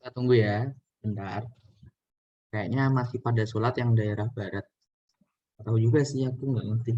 Kita tunggu ya, bentar. Kayaknya masih pada sholat yang daerah barat. Tahu juga sih, aku nggak ngerti.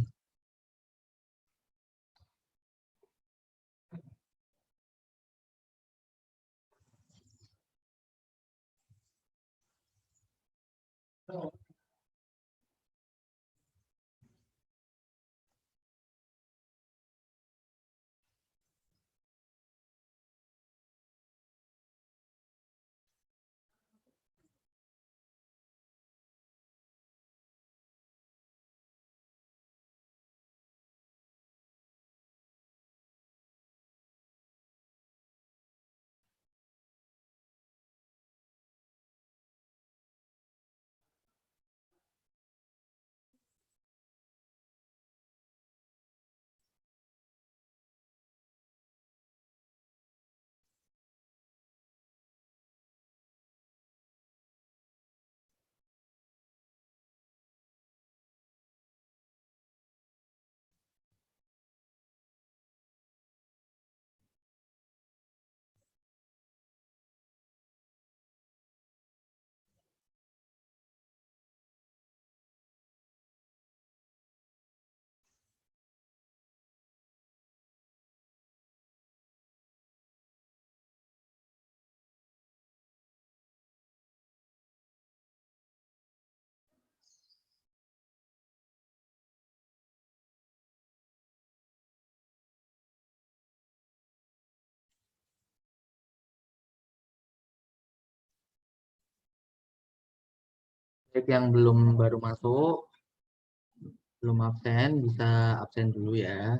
Baik yang belum baru masuk, belum absen, bisa absen dulu ya.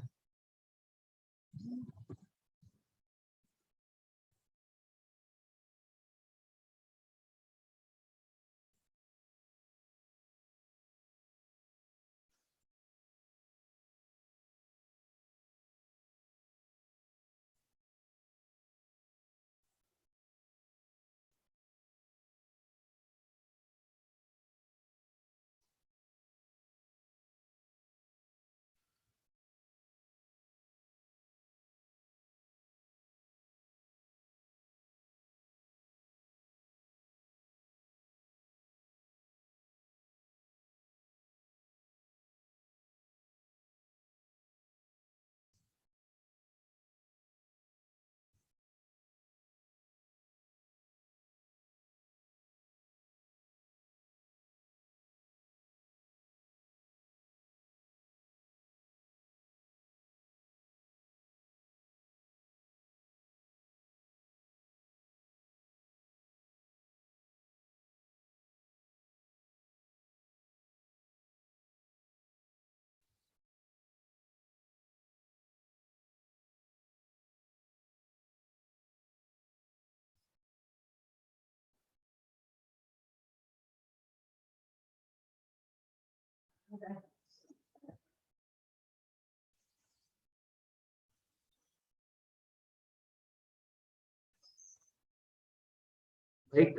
Baik,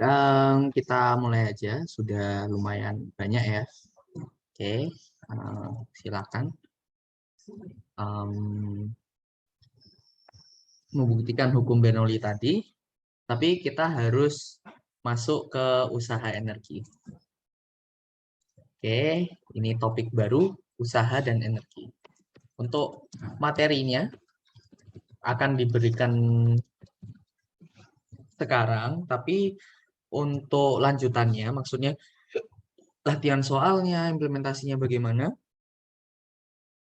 kita mulai aja. Sudah lumayan banyak ya. Oke, silakan. Membuktikan hukum Bernoulli tadi, tapi kita harus masuk ke usaha energi. Oke, ini topik baru, usaha dan energi. Untuk materinya akan diberikan sekarang, tapi untuk lanjutannya, maksudnya latihan soalnya, implementasinya bagaimana,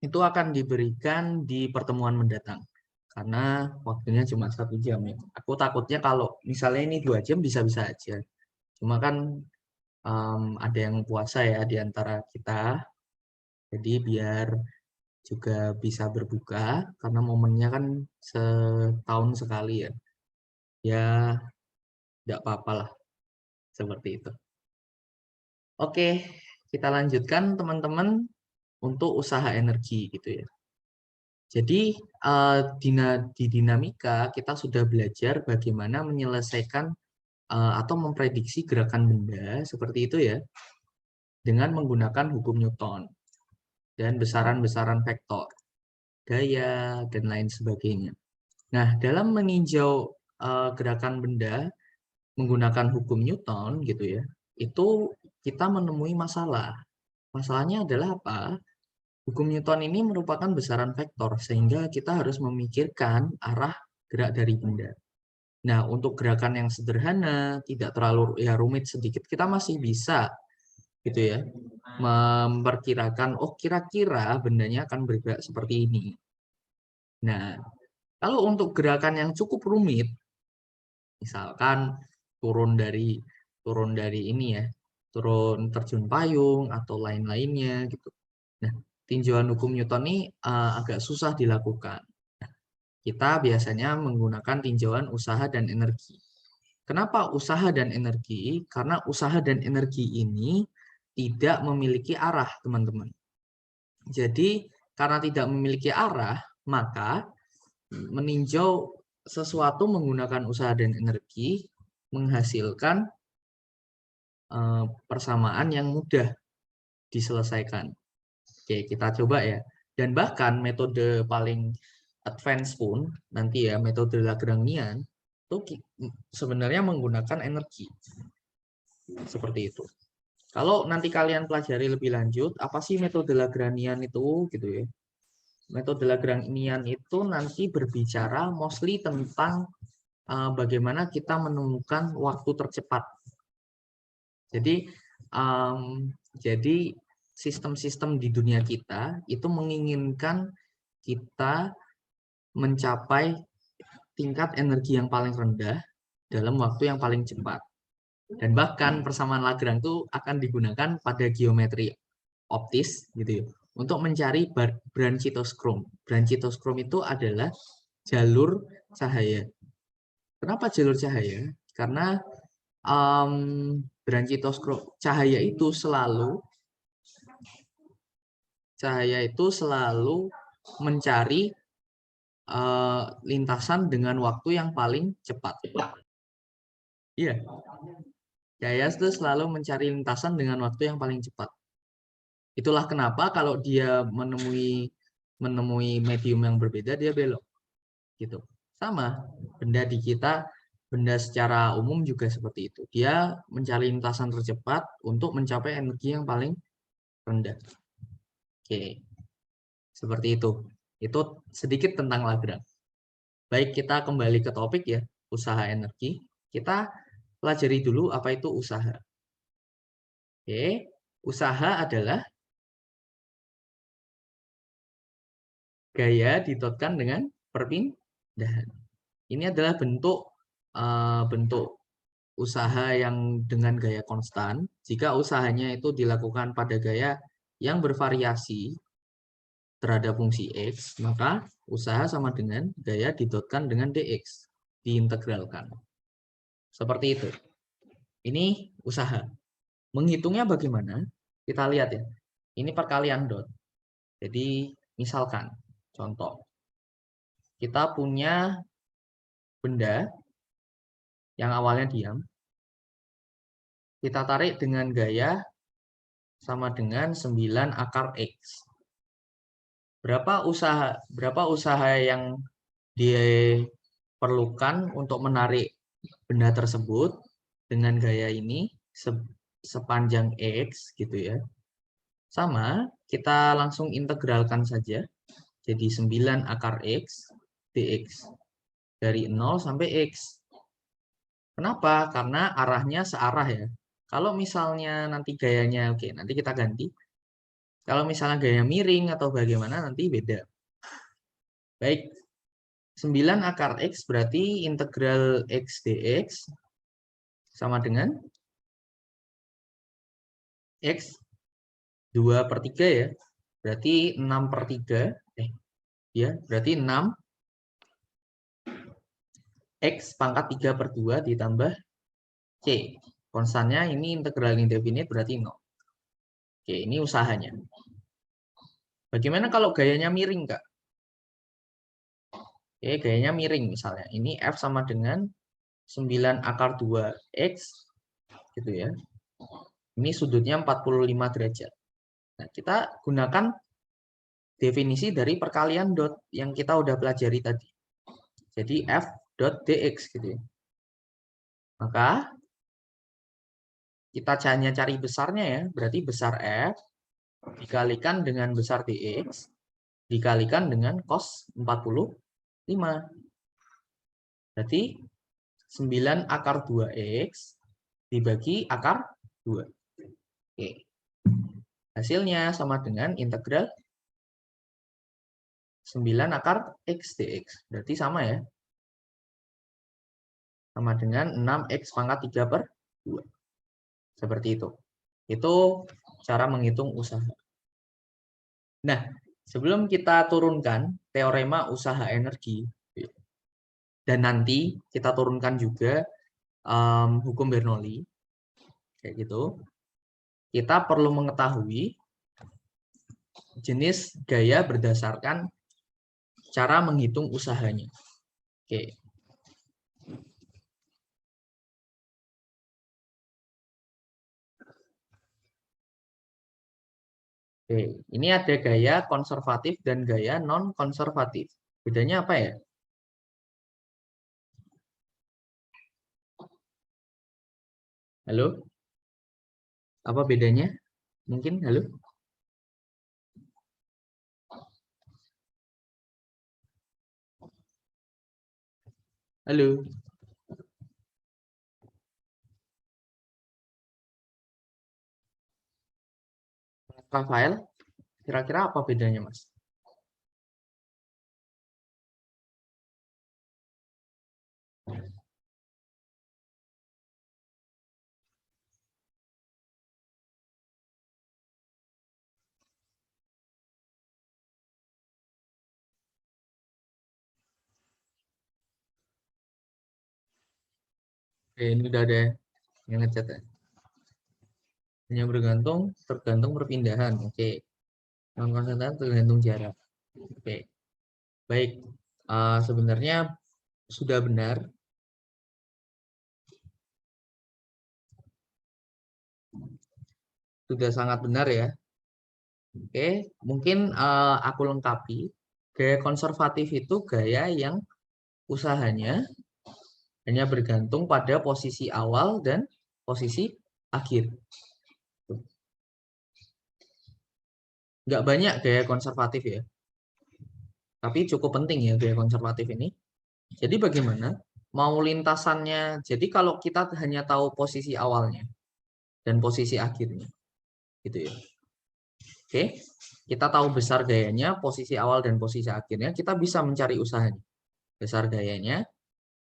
itu akan diberikan di pertemuan mendatang. Karena waktunya cuma 1 jam ya. Aku takutnya kalau misalnya ini 2 jam bisa-bisa aja. Cuma kan ada yang puasa ya di antara kita. Jadi biar juga bisa berbuka karena momennya kan setahun sekali ya. Ya, tidak apa-apa lah seperti itu. Oke, kita lanjutkan teman-teman untuk usaha energi gitu ya. Jadi di dinamika kita sudah belajar bagaimana menyelesaikan atau memprediksi gerakan benda seperti itu ya dengan menggunakan hukum Newton dan besaran-besaran vektor, gaya dan lain sebagainya. Nah, dalam meninjau gerakan benda menggunakan hukum Newton gitu ya, itu kita menemui masalah. Masalahnya adalah apa? Hukum Newton ini merupakan besaran vektor, sehingga kita harus memikirkan arah gerak dari benda. Nah, untuk gerakan yang sederhana, tidak terlalu ya rumit sedikit, kita masih bisa gitu ya, memperkirakan, oh kira-kira bendanya akan bergerak seperti ini. Nah, kalau untuk gerakan yang cukup rumit, misalkan turun dari ini ya, turun terjun payung atau lain-lainnya gitu. Nah, tinjauan hukum Newton ini agak susah dilakukan. Kita biasanya menggunakan tinjauan usaha dan energi. Kenapa usaha dan energi? Karena usaha dan energi ini tidak memiliki arah, teman-teman. Jadi, karena tidak memiliki arah, maka meninjau sesuatu menggunakan usaha dan energi menghasilkan persamaan yang mudah diselesaikan. Oke, kita coba ya. Dan bahkan metode paling advance pun nanti ya, metode Lagrangian itu sebenarnya menggunakan energi. Seperti itu. Kalau nanti kalian pelajari lebih lanjut, apa sih metode Lagrangian itu gitu ya. Metode Lagrangian itu nanti berbicara mostly tentang bagaimana kita menemukan waktu tercepat. Jadi sistem-sistem di dunia kita itu menginginkan kita mencapai tingkat energi yang paling rendah dalam waktu yang paling cepat. Dan bahkan persamaan Lagrange itu akan digunakan pada geometri optis gitu ya, untuk mencari branchitoskrom. Branchitoskrom itu adalah jalur cahaya. Kenapa jalur cahaya? Karena branchitoskrom cahaya itu selalu mencari lintasan dengan waktu yang paling cepat. Iya. Cahaya itu selalu mencari lintasan dengan waktu yang paling cepat. Itulah kenapa kalau dia menemui medium yang berbeda, dia belok. Gitu. Sama, benda di kita, benda secara umum juga seperti itu. Dia mencari lintasan tercepat untuk mencapai energi yang paling rendah. Oke. Seperti itu. Itu sedikit tentang Lagrange. Baik, kita kembali ke topik ya, usaha energi. Kita pelajari dulu apa itu usaha. Oke, usaha adalah gaya didotkan dengan perpindahan. Ini adalah bentuk usaha yang dengan gaya konstan. Jika usahanya itu dilakukan pada gaya yang bervariasi terhadap fungsi X, maka usaha sama dengan gaya didotkan dengan dx, diintegralkan. Seperti itu. Ini usaha. Menghitungnya bagaimana? Kita lihat ya. Ini perkalian dot. Jadi misalkan, contoh. Kita punya benda yang awalnya diam. Kita tarik dengan gaya sama dengan 9 akar X. Berapa usaha yang diperlukan untuk menarik benda tersebut dengan gaya ini sepanjang X gitu ya. Sama, kita langsung integralkan saja. Jadi 9 akar X dx. Dari 0 sampai X. Kenapa? Karena arahnya searah ya. Kalau misalnya nanti gayanya, oke, nanti kita ganti. Kalau misalnya gaya miring atau bagaimana, nanti beda. Baik, 9 akar X berarti integral X dx sama dengan X 2/3 ya. Berarti 6/3. Ya, berarti 6 X pangkat 3/2 ditambah C. Konstannya ini integral indefinite berarti 0. Oke, ini usahanya. Bagaimana kalau gayanya miring, Kak? Oke, gayanya miring misalnya. Ini F sama dengan 9 akar 2X. Gitu ya. Ini sudutnya 45 derajat. Nah, kita gunakan definisi dari perkalian dot yang kita udah pelajari tadi. Jadi F dot dx gitu ya. Maka kita hanya cari besarnya ya, berarti besar F dikalikan dengan besar Dx dikalikan dengan cos 45. Berarti 9 akar 2x dibagi akar 2. Oke. Hasilnya sama dengan integral 9 akar x dx. Berarti sama ya. Sama dengan 6x pangkat 3 per 2. Seperti itu. Itu cara menghitung usaha. Nah, sebelum kita turunkan teorema usaha energi, dan nanti kita turunkan juga hukum Bernoulli, kayak gitu, kita perlu mengetahui jenis gaya berdasarkan cara menghitung usahanya. Oke. Oke, ini ada gaya konservatif dan gaya non-konservatif. Bedanya apa ya? Halo? Apa bedanya? Mungkin, halo? Halo? Rafael? Kira-kira apa bedanya, Mas? Oke, ini udah ada yang ngecat ya. Hanya tergantung perpindahan. Oke. Non-konsentrasi tergantung jarak. Oke. Baik. Sebenarnya sudah benar. Sudah sangat benar ya. Oke, mungkin aku lengkapi. Gaya konservatif itu gaya yang usahanya hanya bergantung pada posisi awal dan posisi akhir. Nggak banyak gaya konservatif ya, tapi cukup penting ya gaya konservatif ini. Jadi bagaimana? Mau lintasannya, jadi kalau kita hanya tahu posisi awalnya dan posisi akhirnya, gitu ya. Oke, kita tahu besar gayanya, posisi awal dan posisi akhirnya, kita bisa mencari usahanya. Besar gayanya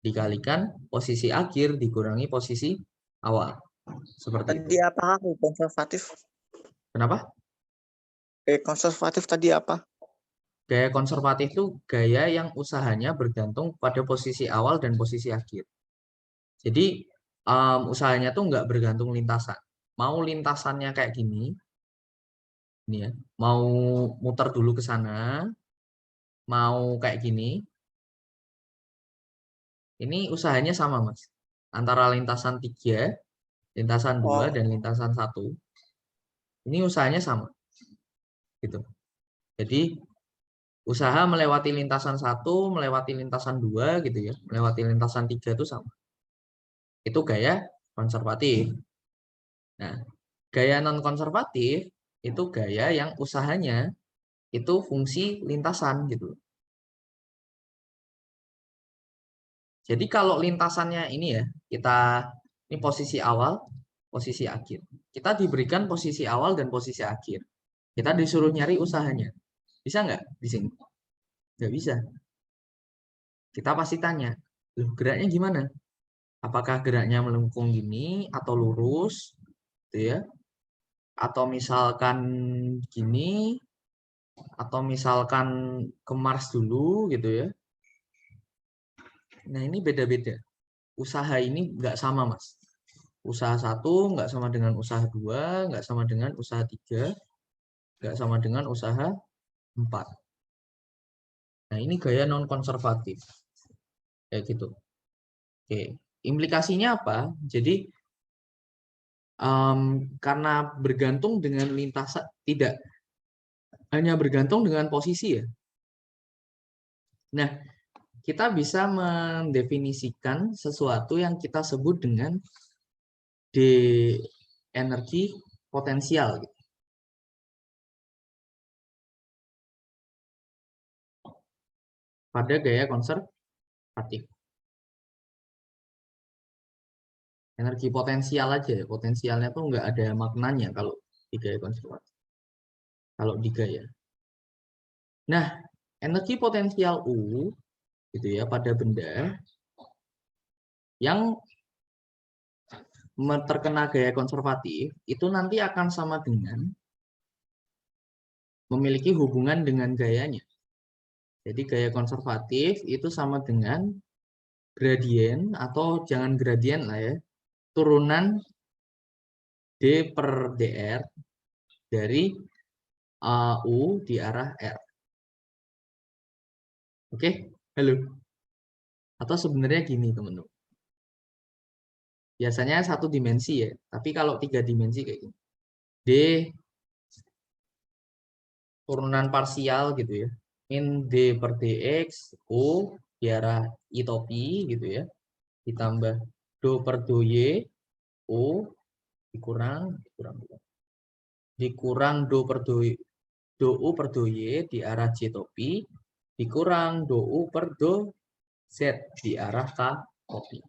dikalikan posisi akhir dikurangi posisi awal. Seperti itu. Tadi apa konservatif? Kenapa? Konservatif tadi apa? Gaya konservatif itu gaya yang usahanya bergantung pada posisi awal dan posisi akhir. Jadi usahanya tuh nggak bergantung lintasan. Mau lintasannya kayak gini, ini ya, mau muter dulu ke sana, mau kayak gini, ini usahanya sama mas. Antara lintasan 3, lintasan 2, dan lintasan 1. Ini usahanya sama. Gitu. Jadi usaha melewati lintasan 1, melewati lintasan 2 gitu ya, melewati lintasan 3 itu sama. Itu gaya konservatif. Nah, gaya non-konservatif itu gaya yang usahanya itu fungsi lintasan gitu. Jadi kalau lintasannya ini ya, ini posisi awal, posisi akhir. Kita diberikan posisi awal dan posisi akhir. Kita disuruh nyari usahanya. Bisa nggak di sini? Nggak bisa. Kita pasti tanya, loh geraknya gimana? Apakah geraknya melengkung gini atau lurus, gitu ya? Atau misalkan gini, atau misalkan ke Mars dulu, gitu ya? Nah ini beda-beda. Usaha ini nggak sama mas. Usaha 1 nggak sama dengan usaha 2, nggak sama dengan usaha 3, nggak sama dengan usaha 4. Nah ini gaya non konservatif, kayak gitu. Oke, implikasinya apa? Jadi karena bergantung dengan lintasan, tidak hanya bergantung dengan posisi ya. Nah, kita bisa mendefinisikan sesuatu yang kita sebut dengan D energi potensial. Pada gaya konservatif. Energi potensial aja ya. Potensialnya tuh nggak ada maknanya kalau di gaya konservatif. Kalau di gaya. Nah, energi potensial U gitu ya pada benda yang terkena gaya konservatif itu nanti akan sama dengan memiliki hubungan dengan gayanya. Jadi gaya konservatif itu sama dengan gradien atau jangan gradien lah ya, turunan D per dr dari U di arah R. Oke, halo. Atau sebenarnya gini teman-teman. Biasanya satu dimensi ya, tapi kalau 3 dimensi kayak gini. D turunan parsial gitu ya. Min D per dx U di arah I topi gitu ya. Ditambah do per do Y U dikurang do per do U per do Y di arah J topi dikurang do U per do Z di arah K topi.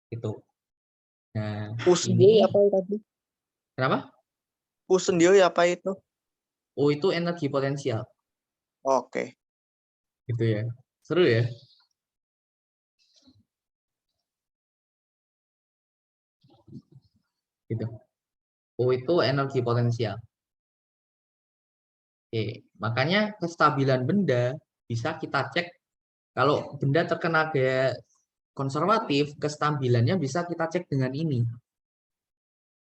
Itu. Nah, U sendiri apa tadi? Kenapa? U sendiri apa itu? U itu energi potensial. Oke. Gitu ya. Seru ya? Gitu. U itu energi potensial. Oke, makanya kestabilan benda bisa kita cek kalau benda terkena gaya konservatif, kestabilannya bisa kita cek dengan ini.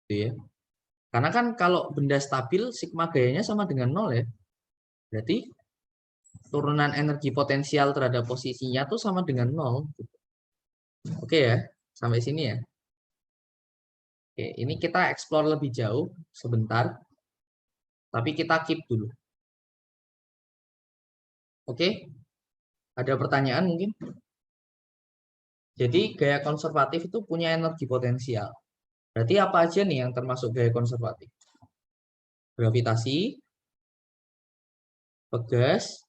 Gitu ya. Karena kan kalau benda stabil, sigma gayanya sama dengan 0 ya. Berarti turunan energi potensial terhadap posisinya tuh sama dengan 0. Oke ya, sampai sini ya. Oke, ini kita explore lebih jauh sebentar. Tapi kita keep dulu. Oke, ada pertanyaan mungkin? Jadi gaya konservatif itu punya energi potensial. Berarti apa aja nih yang termasuk gaya konservatif? Gravitasi, pegas,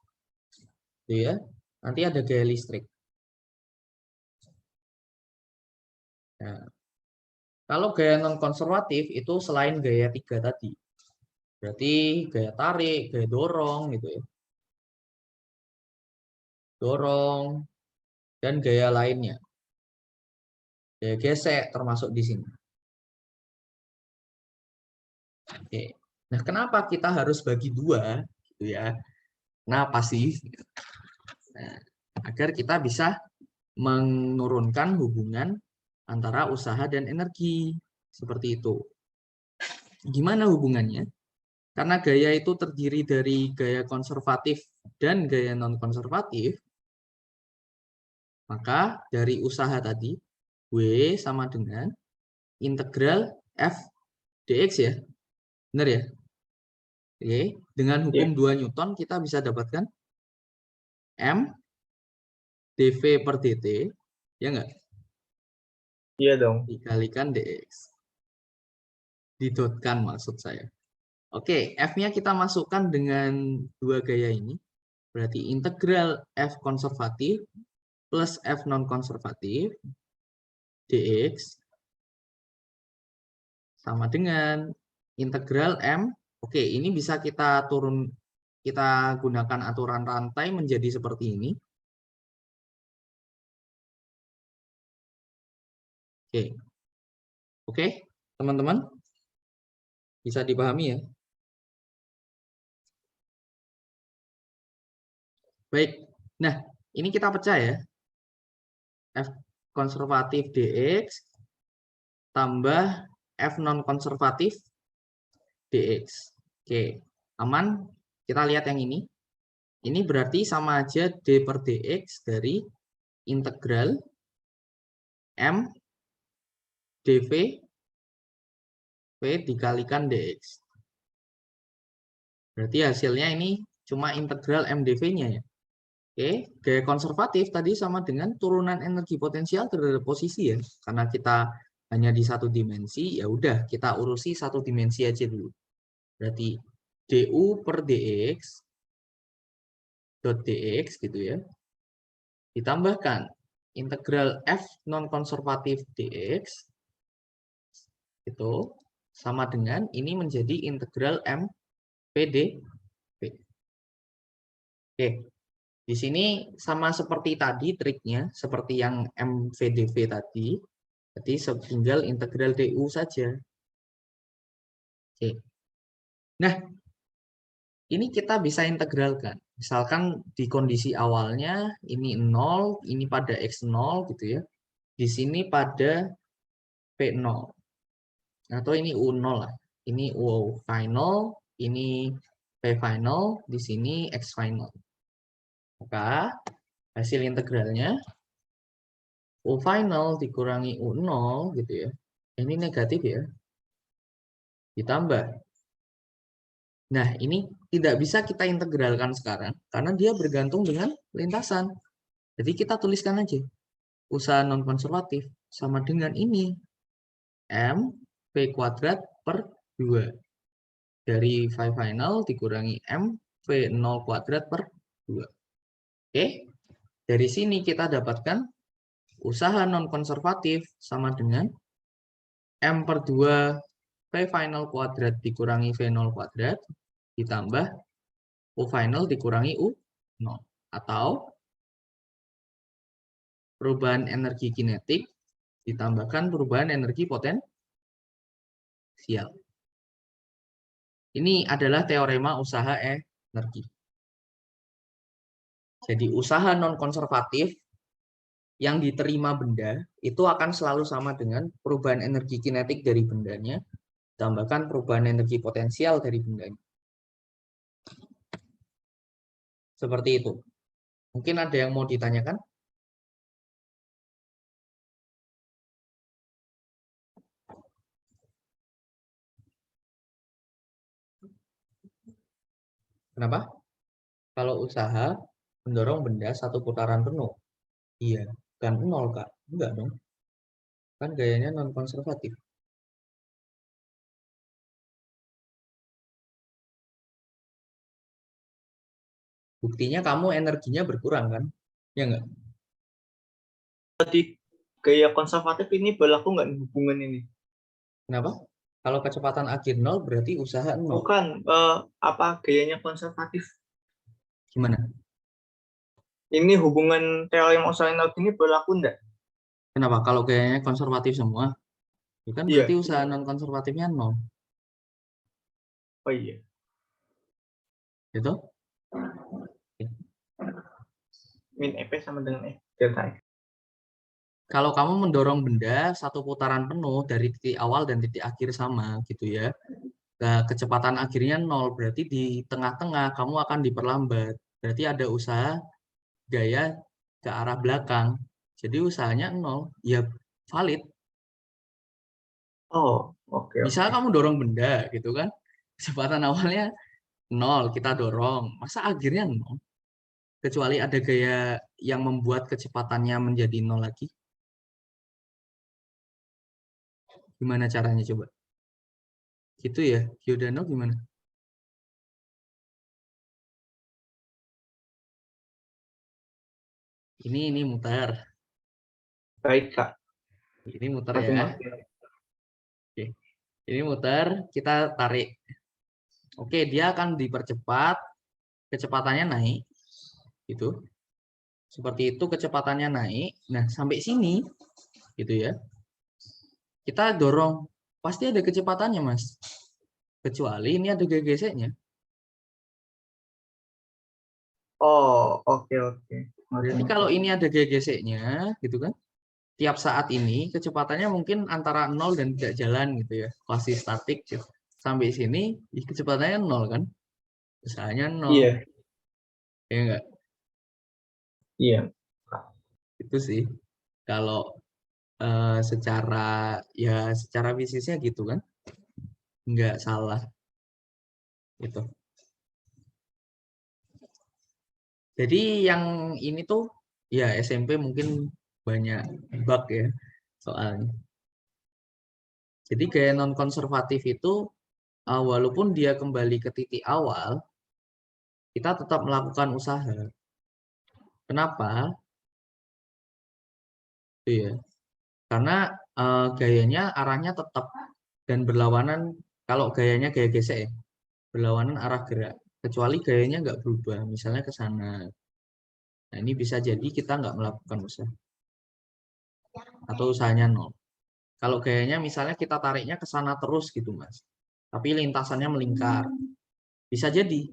gitu ya. Nanti ada gaya listrik. Nah, kalau gaya non konservatif itu selain gaya 3 tadi. Berarti gaya tarik, gaya dorong gitu ya. Dorong dan gaya lainnya. Gaya gesek termasuk di sini. Oke. Nah, kenapa kita harus bagi dua gitu ya? Kenapa sih? Nah, agar kita bisa menurunkan hubungan antara usaha dan energi. Seperti itu. Gimana hubungannya? Karena gaya itu terdiri dari gaya konservatif dan gaya non-konservatif, maka dari usaha tadi, W sama dengan integral F dx ya. Benar ya? Oke, dengan hukum 2 Newton kita bisa dapatkan M dv per dt, ya enggak? Iya dong. Dikalikan dx. Didotkan maksud saya. Oke, F-nya kita masukkan dengan dua gaya ini. Berarti integral F konservatif plus F non-konservatif dx sama dengan integral M. Oke, ini bisa kita gunakan aturan rantai menjadi seperti ini. Oke, teman-teman, bisa dipahami ya? Baik, nah ini kita pecah ya. F konservatif dx tambah F non-konservatif dx. Oke, aman? Kita lihat yang ini. Ini berarti sama aja d per dx dari integral M dv v dikalikan dx. Berarti hasilnya ini cuma integral M dv-nya ya. Oke, gaya konservatif tadi sama dengan turunan energi potensial terhadap posisi ya. Karena kita hanya di satu dimensi, ya udah kita urusi satu dimensi aja dulu. Berarti du per dx dot dx gitu ya. Ditambahkan integral f non konservatif dx itu sama dengan ini menjadi integral m pd. Oke. Di sini sama seperti tadi triknya, seperti yang MVDV tadi, jadi tinggal integral DU saja. Oke. Nah, ini kita bisa integralkan. Misalkan di kondisi awalnya ini 0, ini pada X0 gitu ya. Di sini pada P0. Atau ini U0 lah. Ini U final, ini P final, di sini X final. Maka hasil integralnya U final dikurangi U0 gitu ya. Ini negatif ya. Ditambah. Nah, ini tidak bisa kita integralkan sekarang karena dia bergantung dengan lintasan. Jadi kita tuliskan aja. Usaha non konservatif sama dengan ini. M P kuadrat per 2. Dari phi final dikurangi M V0 kuadrat per 2. Oke. Dari sini kita dapatkan usaha non konservatif sama dengan M per 2 P final kuadrat dikurangi V0 kuadrat ditambah U final dikurangi U0. Atau perubahan energi kinetik ditambahkan perubahan energi potensial. Ini adalah teorema usaha energi. Jadi usaha non-konservatif yang diterima benda itu akan selalu sama dengan perubahan energi kinetik dari bendanya, tambahkan perubahan energi potensial dari bendanya. Seperti itu. Mungkin ada yang mau ditanyakan? Kenapa? Kalau usaha mendorong benda satu putaran penuh. Iya, kan 0, Kak. Enggak dong. Kan gayanya non-konservatif. Buktinya kamu energinya berkurang kan? Ya enggak? Tadi gaya konservatif ini berlaku nggak nih hubungan ini? Kenapa? Kalau kecepatan akhir 0 berarti usaha 0. Bukan, apa gayanya konservatif? Gimana? Ini hubungan teorema usaha energi ini berlaku nggak? Kenapa? Kalau gayanya konservatif semua, itu kan Iya. berarti usaha non-konservatifnya 0. Oh iya. Gitu? Min EP sama dengan delta X. Kalau kamu mendorong benda satu putaran penuh dari titik awal dan titik akhir sama gitu ya. Nah, kecepatan akhirnya 0, berarti di tengah-tengah kamu akan diperlambat. Berarti ada usaha gaya ke arah belakang. Jadi usahanya 0, ya valid. Oh, oke. Misalnya kamu dorong benda gitu kan. Kecepatan awalnya 0, kita dorong. Masa akhirnya 0? Kecuali ada gaya yang membuat kecepatannya menjadi 0 lagi. Gimana caranya coba? Gitu ya, Giordano gimana? Ini muter. Baik, Kak. Ini muter Masih ya. ngerti. Oke. Ini muter, kita tarik. Oke, dia akan dipercepat, kecepatannya naik. Gitu. Seperti itu kecepatannya naik. Nah, sampai sini gitu ya. Kita dorong, pasti ada kecepatannya, Mas. Kecuali ini ada geseknya. Oh, oke. Berarti kalau ini ada geseknya, gitu kan? Tiap saat ini kecepatannya mungkin antara 0 dan tidak jalan gitu ya. Masih statik gitu. Sampai sini kecepatannya 0 kan? Usahanya 0. Iya, Ya enggak? iya. Itu sih. Kalau secara fisiknya gitu kan? Enggak salah. Itu. Jadi yang ini tuh ya SMP mungkin banyak bug ya soalnya. Jadi gaya non konservatif itu walaupun dia kembali ke titik awal, kita tetap melakukan usaha. Kenapa? Iya. Karena gayanya arahnya tetap dan berlawanan. Kalau gayanya gaya gesek ya, berlawanan arah gerak. Kecuali gayanya nggak berubah, misalnya ke sana. Nah, ini bisa jadi kita nggak melakukan usaha. Atau usahanya nol. Kalau gayanya misalnya kita tariknya ke sana terus gitu, Mas. Tapi lintasannya melingkar. Bisa jadi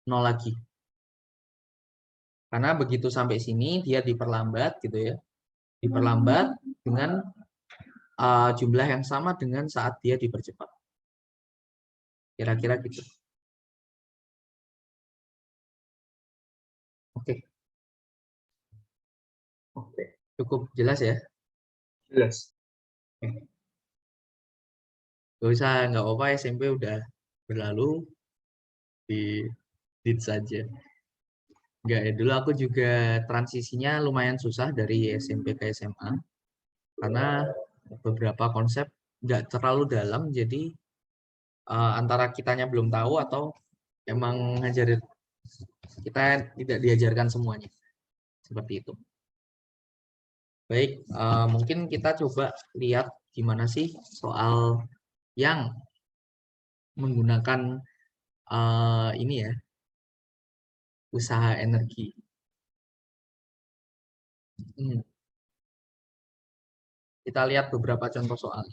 nol lagi. Karena begitu sampai sini dia diperlambat gitu ya. Diperlambat dengan jumlah yang sama dengan saat dia dipercepat. Kira-kira gitu. Oke. Oke. Cukup jelas ya? Jelas. Gak usah, nggak apa-apa, SMP udah berlalu, di saja. Enggak ya, dulu aku juga transisinya lumayan susah dari SMP ke SMA. Karena beberapa konsep nggak terlalu dalam, jadi antara kitanya belum tahu atau emang ngajarin kita tidak diajarkan semuanya. Seperti itu. Baik, mungkin kita coba lihat gimana sih soal yang menggunakan ini ya, usaha energi. Kita lihat beberapa contoh soal.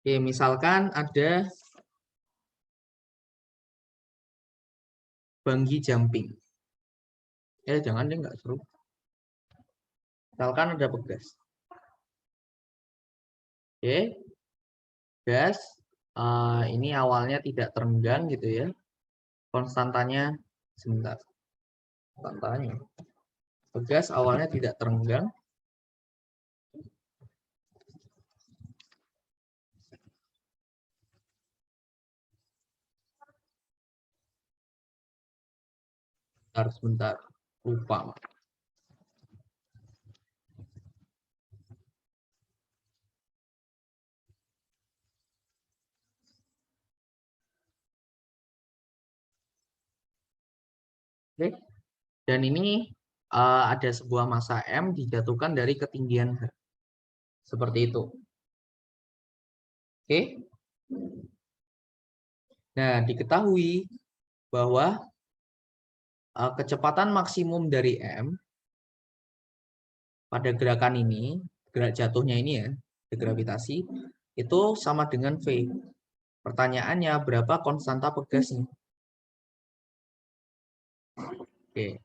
Oke, misalkan ada bungee jumping. Jangan deh, nggak seru. Misalkan ada pegas. Oke, gas. Ini awalnya tidak terenggang gitu ya. Konstantanya sebentar. Konstantanya. Pegas awalnya tidak terenggang. Sebentar. Lupa. Oke. Dan ini ada sebuah massa M dijatuhkan dari ketinggian H. Seperti itu. Oke. Nah, diketahui bahwa kecepatan maksimum dari M pada gerakan ini, gerak jatuhnya ini ya, gravitasi, itu sama dengan V. Pertanyaannya, berapa konstanta pegasnya? Oke.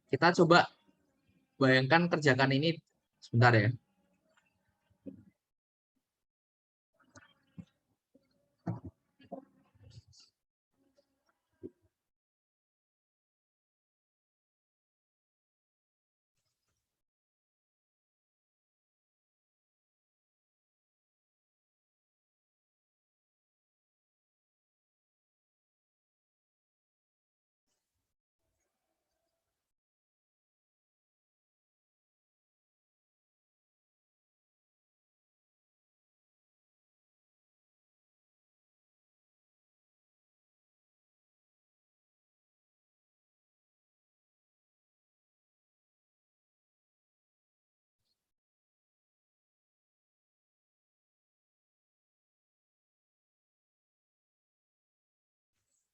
Kita coba bayangkan kerjakan ini sebentar ya.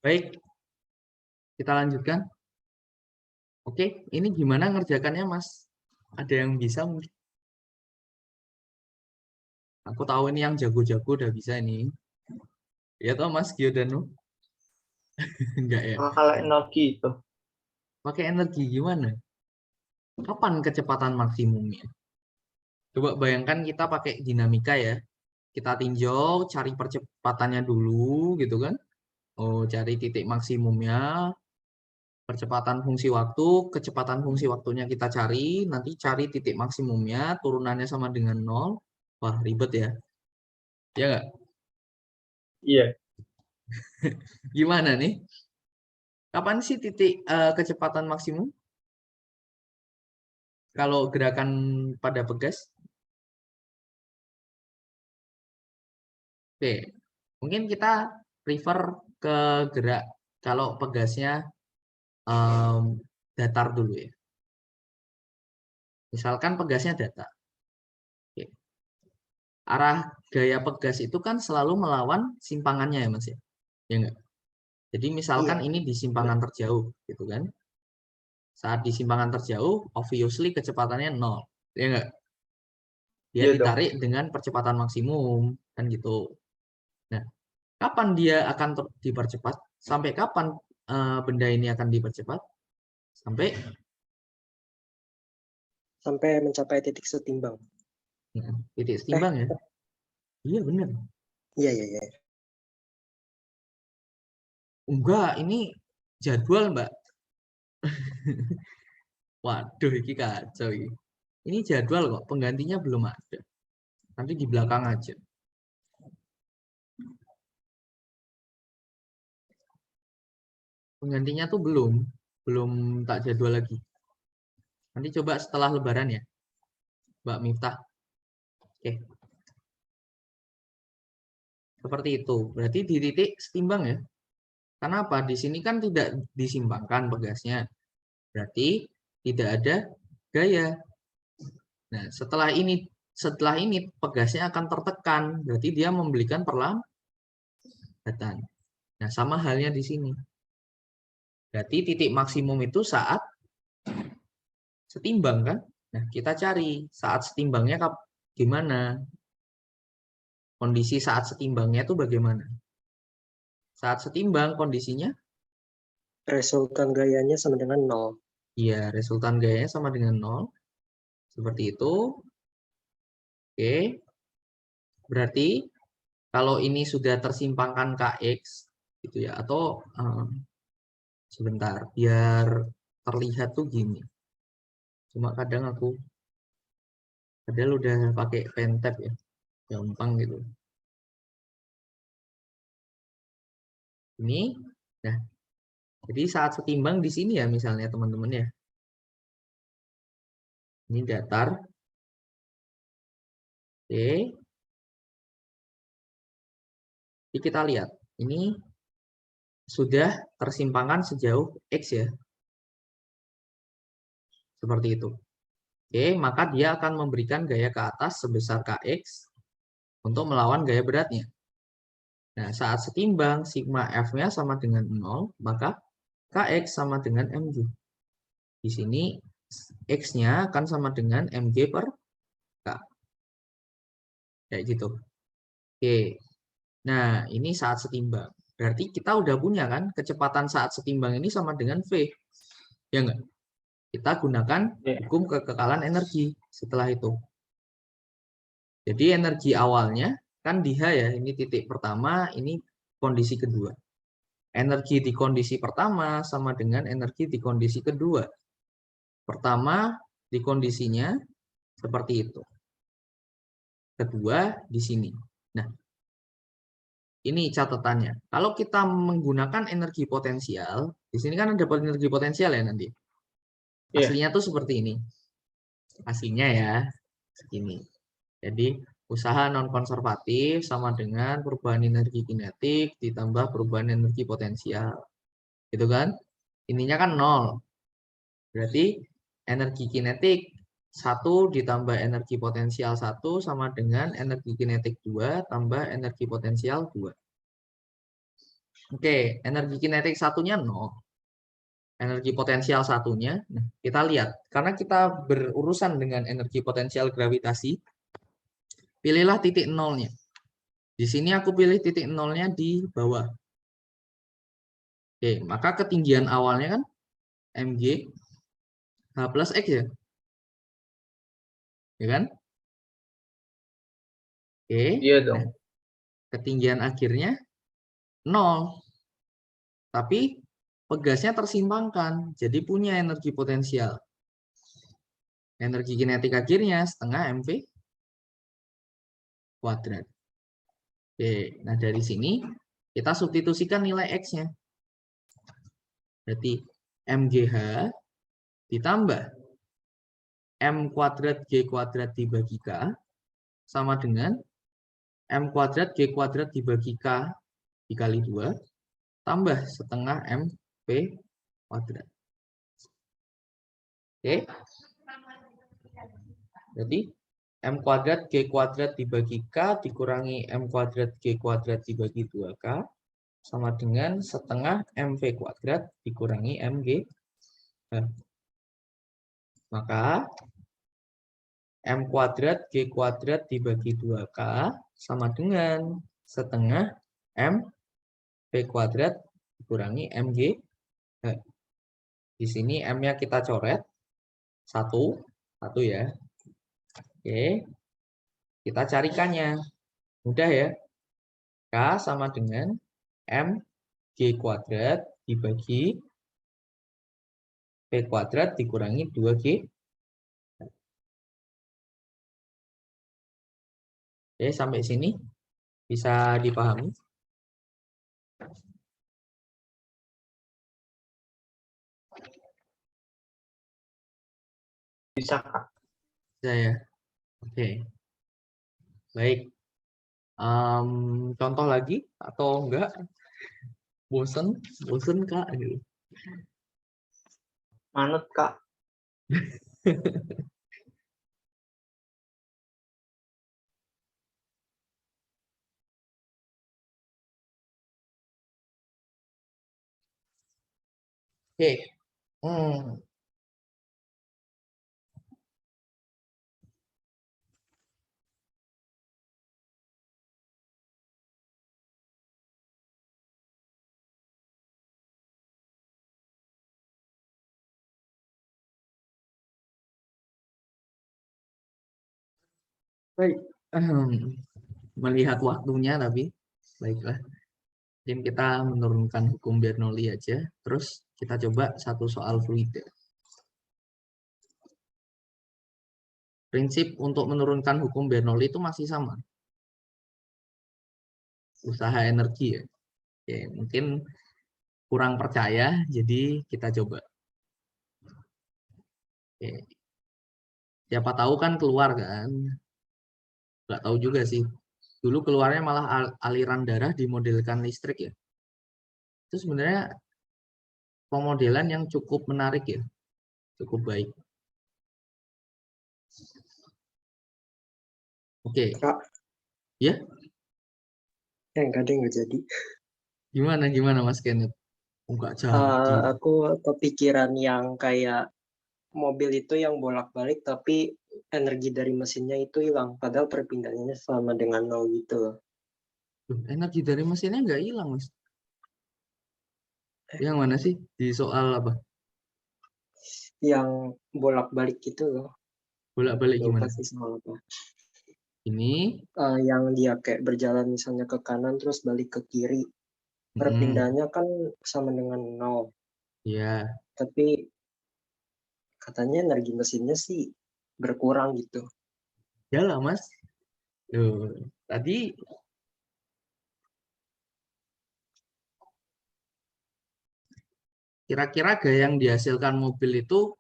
Baik, kita lanjutkan. Oke, ini gimana ngerjakannya, Mas? Ada yang bisa mungkin? Aku tahu ini yang jago-jago udah bisa ini. Ya toh, Mas Giordano? Enggak ya? Kalau energi itu. Pakai energi gimana? Kapan kecepatan maksimumnya? Coba bayangkan kita pakai dinamika ya. Kita tinjau, cari percepatannya dulu gitu kan. Oh, cari titik maksimumnya. Percepatan fungsi waktu, kecepatan fungsi waktunya kita cari, nanti cari titik maksimumnya, turunannya sama dengan 0. Wah, ribet ya. Ya nggak? Iya. Gimana nih? Kapan sih titik kecepatan maksimum? Kalau gerakan pada pegas? Oke, mungkin kita refer ke gerak kalau pegasnya datar dulu ya. Misalkan pegasnya datar. Oke. Arah gaya pegas itu kan selalu melawan simpangannya ya Mas ya? Ya enggak? Jadi misalkan Iya. ini di simpangan terjauh gitu kan. Saat di simpangan terjauh, obviously kecepatannya 0. Ya enggak? Dia Iya dong. ditarik dengan percepatan maksimum kan gitu. Nah, kapan dia akan dipercepat? Sampai kapan benda ini akan dipercepat? Sampai mencapai titik setimbang. titik setimbang ya. Iya benar. Iya, iya, iya. Enggak, ini jadwal, Mbak. Waduh, ini kacau ini. Ini jadwal kok, penggantinya belum ada. Nanti di belakang aja. Penggantinya tuh belum tak jadwal lagi. Nanti coba setelah Lebaran ya, Mbak Miftah. Oke. Seperti itu. Berarti di titik setimbang ya. Kenapa? Di sini kan tidak disimbangkan pegasnya. Berarti tidak ada gaya. Nah, setelah ini pegasnya akan tertekan. Berarti dia memberikan perlambatan. Nah, sama halnya di sini. Berarti titik maksimum itu saat setimbang kan? Nah, kita cari saat setimbangnya gimana? Kondisi saat setimbangnya itu bagaimana? Saat setimbang kondisinya? Resultan gayanya sama dengan 0. Iya, resultan gayanya sama dengan 0. Seperti itu. Oke. Berarti kalau ini sudah tersimpangkan Kx gitu ya, atau sebentar, biar terlihat tuh gini. Cuma kadang aku padahal udah pakai pentab ya, gampang gitu. Ini, nah, jadi saat setimbang di sini ya misalnya teman-teman ya. Ini datar. Oke. Jadi kita lihat, ini sudah tersimpangkan sejauh X ya. Seperti itu. Oke, maka dia akan memberikan gaya ke atas sebesar Kx untuk melawan gaya beratnya. Nah, saat setimbang sigma F-nya sama dengan 0, maka Kx sama dengan mg. Di sini X-nya akan sama dengan mg per K. Kayak gitu. Oke. Nah, ini saat setimbang. Berarti kita udah punya kan kecepatan saat setimbang ini sama dengan V. Ya enggak? Kita gunakan hukum kekekalan energi setelah itu. Jadi energi awalnya kan di H ya, ini titik pertama, ini kondisi kedua. Energi di kondisi pertama sama dengan energi di kondisi kedua. Pertama di kondisinya seperti itu. Kedua di sini. Nah, ini catatannya. Kalau kita menggunakan energi potensial, di sini kan ada energi potensial ya nanti. Aslinya tuh seperti ini. Aslinya ya, segini. Jadi usaha non-konservatif sama dengan perubahan energi kinetik ditambah perubahan energi potensial. Gitu kan? Ininya kan 0. Berarti energi kinetik 1 ditambah energi potensial 1 sama dengan energi kinetik 2 tambah energi potensial 2. Oke, energi kinetik satunya 0. Energi potensial satunya, nah, kita lihat. Karena kita berurusan dengan energi potensial gravitasi, pilihlah titik 0-nya. Di sini aku pilih titik 0-nya di bawah. Oke, maka ketinggian awalnya kan mg h plus x ya. Ya kan? Oke. Iya dong. Nah, ketinggian akhirnya 0. Tapi pegasnya tersimpangkan, jadi punya energi potensial. Energi kinetik akhirnya setengah mv kuadrat. Oke, nah dari sini kita substitusikan nilai X-nya. Berarti MGH ditambah M kuadrat G kuadrat dibagi K sama dengan M kuadrat G kuadrat dibagi K dikali 2 tambah setengah MP kuadrat. Oke. Jadi M kuadrat G kuadrat dibagi K dikurangi M kuadrat G kuadrat dibagi 2K sama dengan setengah MV kuadrat dikurangi MG. Maka M kuadrat G kuadrat dibagi 2K sama dengan setengah M V kuadrat dikurangi MG. Di sini M-nya kita coret. 1 ya. Oke. Kita carikannya. Mudah ya. K sama dengan M G kuadrat dibagi V kuadrat dikurangi 2G. Oke, sampai sini bisa dipahami? Bisa, Kak. Bisa ya? Oke. Baik. Contoh lagi atau enggak? Bosen Kak? Manut, Kak. Oke. Baik. Melihat waktunya tapi baiklah. Mungkin kita menurunkan hukum Bernoulli aja. Terus kita coba satu soal fluida. Prinsip untuk menurunkan hukum Bernoulli itu masih sama. Usaha energi ya. Oke, mungkin kurang percaya, jadi kita coba. Oke. Siapa tahu kan keluar kan? Nggak tahu juga sih. Dulu keluarnya malah aliran darah dimodelkan listrik ya. Itu sebenarnya pemodelan yang cukup menarik ya. Cukup baik. Oke. Kak. Ya? Enggak deh, nggak jadi. Gimana Mas Kenneth? Enggak jadi. Aku kepikiran yang kayak mobil itu yang bolak-balik tapi energi dari mesinnya itu hilang. Padahal perpindahannya sama dengan 0 gitu loh. Energi dari mesinnya nggak hilang, Mas. Yang mana sih? Di soal apa? Yang bolak-balik gitu loh. Bolak-balik gimana? Lupa sih soal apa. Ini Yang dia kayak berjalan misalnya ke kanan terus balik ke kiri. Perpindahannya kan sama dengan 0. Ya. Tapi katanya energi mesinnya sih berkurang gitu. Ya lah, Mas. Tadi kira-kira gaya yang dihasilkan mobil itu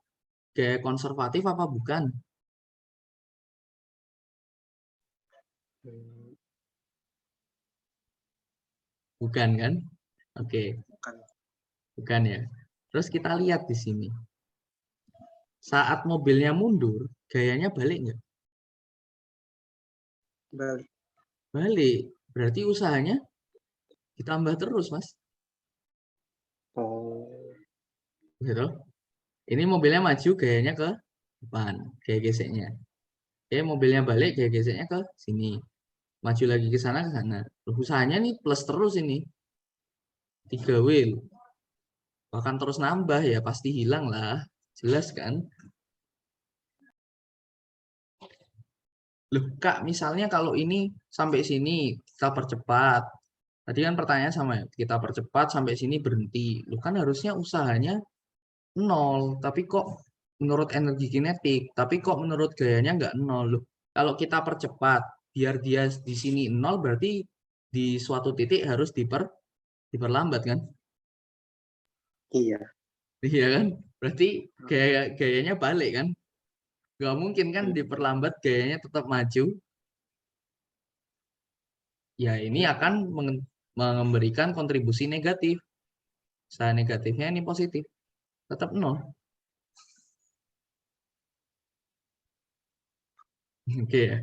gaya konservatif apa bukan? Bukan kan? Oke. Bukan ya. Terus kita lihat di sini. Saat mobilnya mundur, gayanya balik nggak? Balik. Balik. Berarti usahanya ditambah terus, Mas. Oh. Gitu. Ini mobilnya maju, gayanya ke depan, gaya geseknya. Oke, mobilnya balik, gaya geseknya ke sini. Maju lagi ke sana, ke sana. Usahanya nih plus terus ini. 3 wheel. Bahkan terus nambah ya, pasti hilang lah. Jelas kan? Loh, Kak, misalnya kalau ini sampai sini kita percepat. Tadi kan pertanyaan sama ya, kita percepat sampai sini berhenti. Loh, kan harusnya usahanya 0, tapi kok menurut energi kinetik, tapi kok menurut gayanya nggak 0. Loh, kalau kita percepat, biar dia di sini 0, berarti di suatu titik harus diperlambat kan? Iya. Iya kan? Berarti gayanya balik kan? Nggak mungkin kan diperlambat gayanya tetap maju. Ya ini akan memberikan kontribusi negatif. Saya negatifnya ini positif. Tetap 0. Oke ya.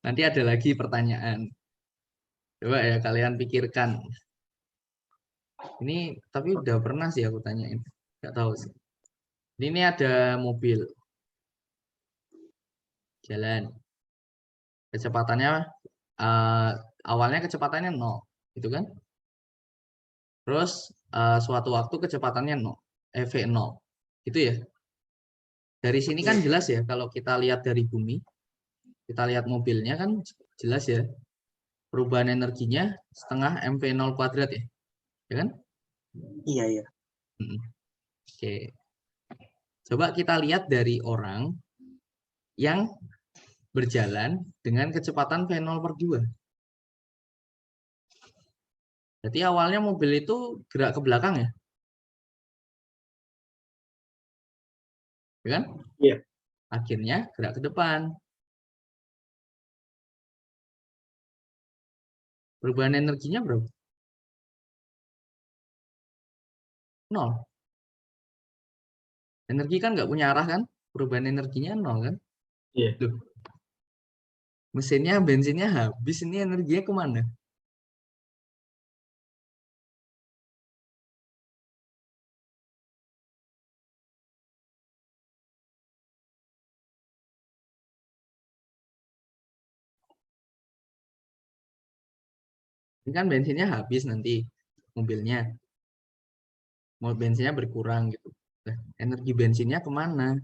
Nanti ada lagi pertanyaan. Coba ya kalian pikirkan. Ini tapi udah pernah sih aku tanyain. Nggak tahu sih. Ini ada mobil. Jalan. Kecepatannya awalnya kecepatannya 0. Gitu kan? Terus suatu waktu kecepatannya V0. Gitu ya. Dari sini kan jelas ya kalau kita lihat dari bumi. Kita lihat mobilnya kan jelas ya. Perubahan energinya setengah mv0 kuadrat ya. Ya kan? Iya, iya. Oke. Coba kita lihat dari orang yang berjalan dengan kecepatan V0/2. Berarti awalnya mobil itu gerak ke belakang ya? Ya kan? Iya. Akhirnya gerak ke depan. Perubahan energinya berapa? 0. Energi kan nggak punya arah kan? Perubahan energinya 0 kan? Iya. Loh. Mesinnya, bensinnya habis, ini energinya kemana? Ini kan bensinnya habis nanti mobilnya. Mau bensinnya berkurang gitu. Nah, energi bensinnya kemana?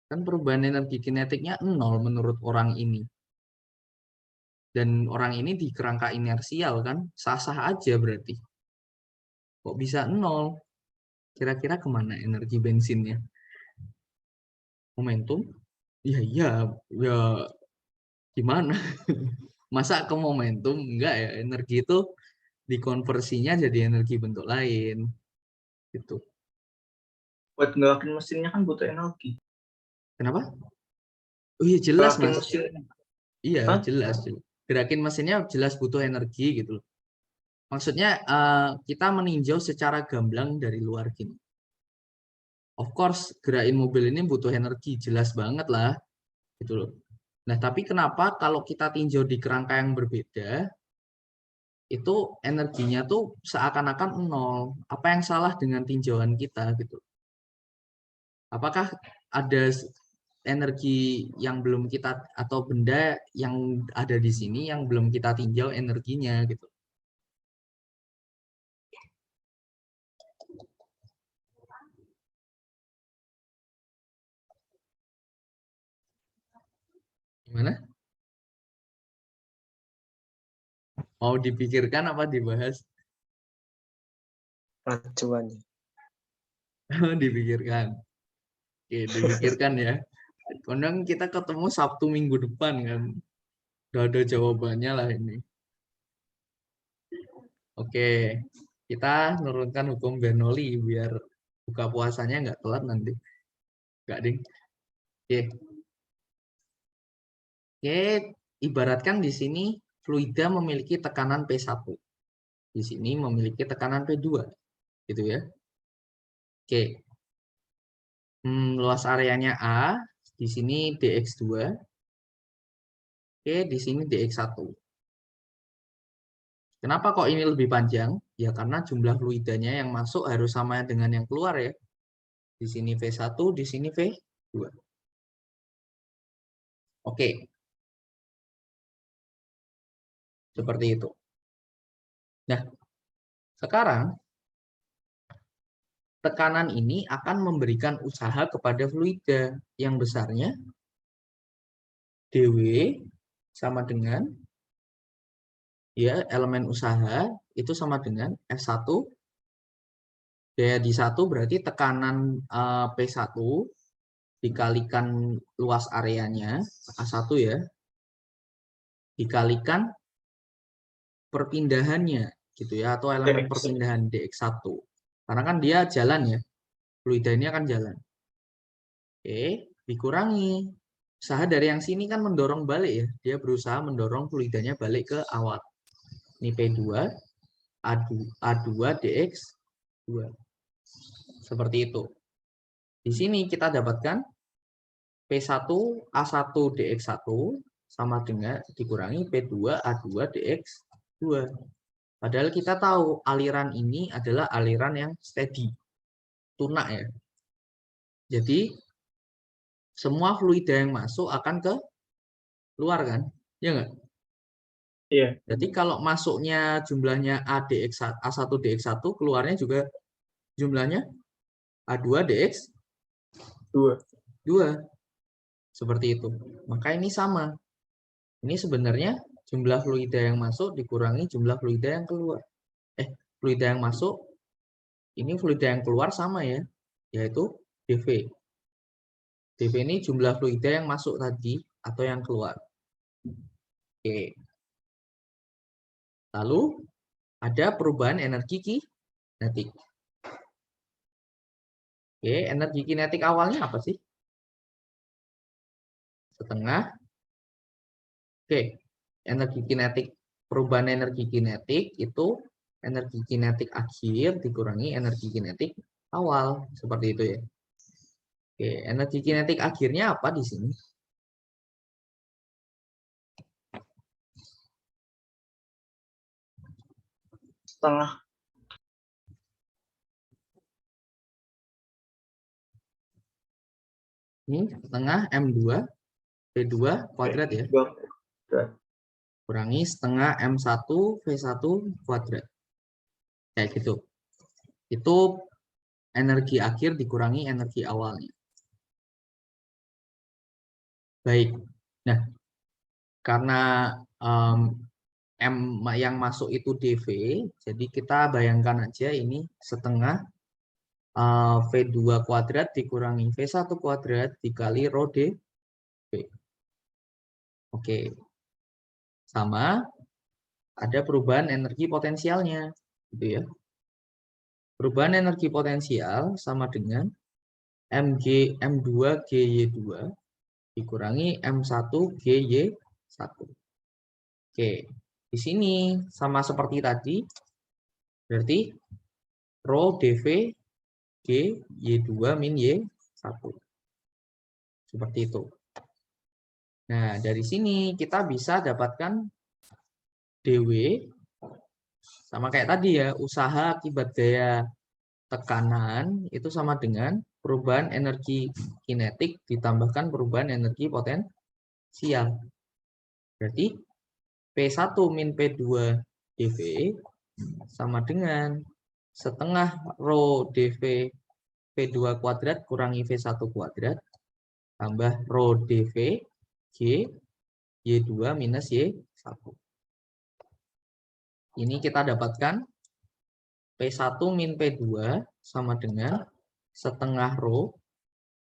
Kan perubahan energi kinetiknya 0 menurut orang ini. Dan orang ini di kerangka inersial kan, sah-sah aja berarti. Kok bisa 0? Kira-kira kemana energi bensinnya? Momentum? Ya gimana? Masa ke momentum? Enggak ya, energi itu dikonversinya jadi energi bentuk lain. Gitu. Buat ngelakin mesinnya kan butuh energi. Kenapa? Oh iya jelas Ngelakin Mas. mesin. Iya, Hah? jelas. Gerakin mesinnya jelas butuh energi gitu loh. Maksudnya kita meninjau secara gamblang dari luar gini. Of course, gerakin mobil ini butuh energi, jelas banget lah. Gitu loh. Nah, tapi kenapa kalau kita tinjau di kerangka yang berbeda, itu energinya tuh seakan-akan 0. Apa yang salah dengan tinjauan kita gitu? Apakah ada energi yang belum kita atau benda yang ada di sini yang belum kita tinjau energinya gitu? Gimana? Mau dipikirkan apa dibahas? Acuannya. Dipikirkan. Oke, dipikirkan ya. Kadang kita ketemu Sabtu minggu depan kan. Udah ada jawabannya lah ini. Oke, kita nurunkan hukum Bernoulli biar buka puasanya nggak telat nanti. Nggak, ding. Oke. Oke, ibaratkan di sini fluida memiliki tekanan P1. Di sini memiliki tekanan P2. Gitu ya. Oke. Luas areanya A, di sini dx2. Oke, di sini dx1. Kenapa kok ini lebih panjang? Ya karena jumlah fluidanya yang masuk harus sama dengan yang keluar ya. Di sini V1, di sini V2. Oke. Seperti itu. Nah, sekarang tekanan ini akan memberikan usaha kepada fluida yang besarnya dW sama dengan ya elemen usaha itu sama dengan F1 daya di 1 berarti tekanan P1 dikalikan luas areanya A1 ya dikalikan perpindahannya gitu ya, atau elemen DX. perpindahan dx1. Karena kan dia jalan ya, fluida ini akan jalan. Oke, dikurangi. Usaha dari yang sini kan mendorong balik ya, dia berusaha mendorong fluidanya balik ke awal. Ini P2, A2 dx2. Seperti itu. Di sini kita dapatkan P1 A1 dx1 sama dengan dikurangi P2 A2 dx2. Padahal kita tahu aliran ini adalah aliran yang steady, tunak ya. Jadi semua fluida yang masuk akan ke luar kan? Ya enggak? Iya. Jadi kalau masuknya jumlahnya A1 dx1, keluarnya juga jumlahnya A2 dx2. Seperti itu. Maka ini sama. Ini sebenarnya jumlah fluida yang masuk dikurangi jumlah fluida yang keluar. Fluida yang masuk, ini fluida yang keluar sama ya, yaitu dV. dV ini jumlah fluida yang masuk tadi atau yang keluar. Oke. Lalu ada perubahan energi kinetik. Oke, energi kinetik awalnya apa sih? Setengah. Oke, energi kinetik, perubahan energi kinetik itu energi kinetik akhir dikurangi energi kinetik awal, seperti itu ya. Oke, energi kinetik akhirnya apa di sini? Setengah. Ini setengah M2 P2 kuadrat ya. Kurangi setengah M1 V1 kuadrat. Kayak gitu. Itu energi akhir dikurangi energi awalnya. Baik. Nah, karena M yang masuk itu dV, jadi kita bayangkan aja ini setengah V2 kuadrat dikurangi V1 kuadrat dikali rho dV. Oke. Sama ada perubahan energi potensialnya, gitu ya. Perubahan energi potensial sama dengan M2 GY2 dikurangi M1 GY1. Oke, di sini sama seperti tadi, berarti rho dV G Y2 min Y1. Seperti itu. Nah, dari sini kita bisa dapatkan dW sama kayak tadi ya, usaha akibat gaya tekanan itu sama dengan perubahan energi kinetik ditambahkan perubahan energi potensial. Berarti P1 min P2 dV sama dengan setengah rho dV P2 kuadrat kurangi V1 kuadrat tambah rho dV G Y2 minus Y1. Ini kita dapatkan P1 min P2 sama dengan setengah rho